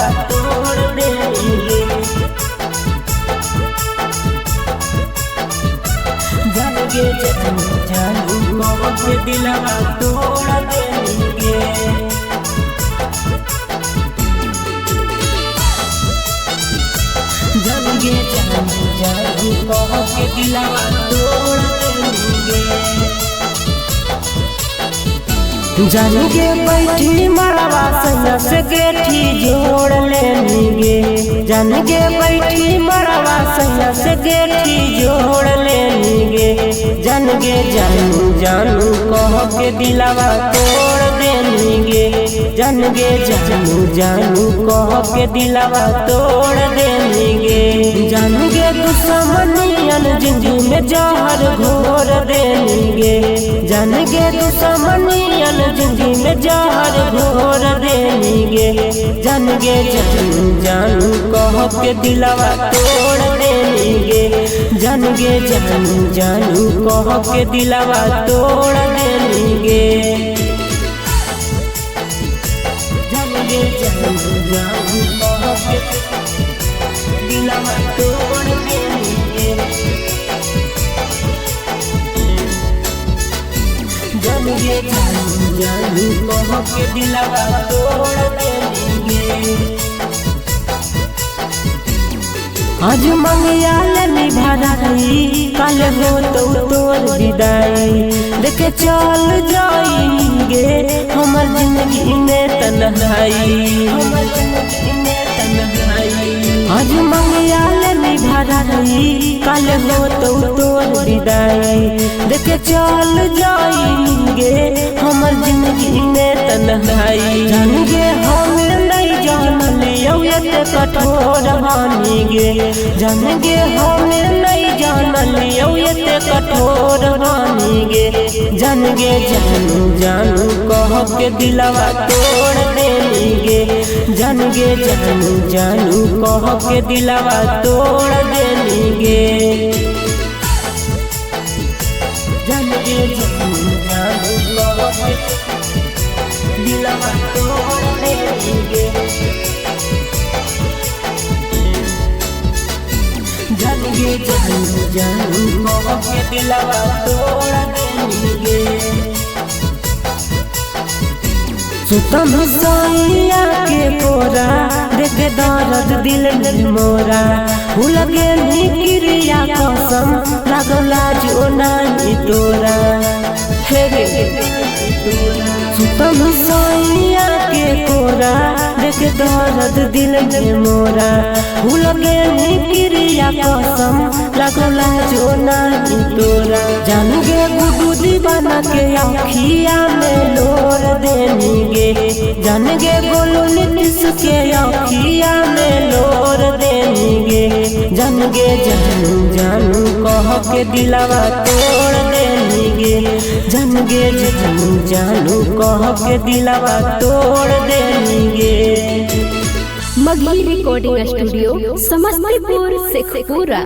दिलावा तोड़ देंगे। जानेंगे जानू जानू कह के दिलावा तोड़ देंगे। जानेंगे जानू जानू कह के दिलावा तोड़ देंगे। जानेंगे बैठी मड़वा सैया से गेठी जोड़ लेंगे। जानेंगे बैठी मड़वा सैया से गेठी जोड़ लेंगे। जानेंगे जानू जानू कह के दिलावा तोड़ देंगे। जानेंगे जानू जानू कह के दिलावा तोड़ देंगे। जानेंगे दुश्मनियन जिंदगी में जहर घोर देंगे। जानेंगे दुश्मनियन जिंदगी में जहर घोर देंगे। जानेंगे जानू जानू कह के दिलावा तोड़ देंगे। जानेंगे जानू जानू कह के दिलावा तोड़ देंगे। जानेंगे जानू जानू कह के दिलावा तोड़ देंगे। जानेंगे जानू जानू कह के दिलावा तोड़ देंगे। आज मंगिया लेनी भराई कल हो तो तोर विदाई। देखे चल जाएंगे हमर जिंदगी में तन्हाई। आज मंगिया लेनी भराई कल हो तो तोर विदाई। देखे चल जाएंगे हमर जिंदगी में तन्हाई। जानेंगे हम नहीं जान लियो ये कठोर बनेंगे। जानेंगे हम नहीं जान लियो ये कठोर बनेंगे। जानेंगे जानू जानू कह के दिलावा तोड़ देंगे। जानेंगे जानू जानू कह के दिलावा तोड़ देंगे। जानेंगे जानू जानू कह के दिलावा तोड़ देंगे। जानेंगे जानू जानू कह के दिलावा तोड़ देंगे। सुतम सोइया के कोरा देख दर्द दिल में मोरा। भूल गेली क्रिया कसम लागला जो नहीं तोरा। सुतम सोइया के कोरा देख दर्द दिल में मोरा। भूल गेली क्रिया कसम लागला जो नहीं तोरा। जानेंगे गुडू दीवाना के आँखिया में लोर देंगे। जानेंगे गोलू नीतीश के आँखिया में लोर देंगे। जानेंगे जानू जानू कह के दिलावा तोड़ देंगे। जानेंगे जानू जानू कह के दिलावा तोड़ देंगे। Magahi recording studio Samastipur Sheikhpura.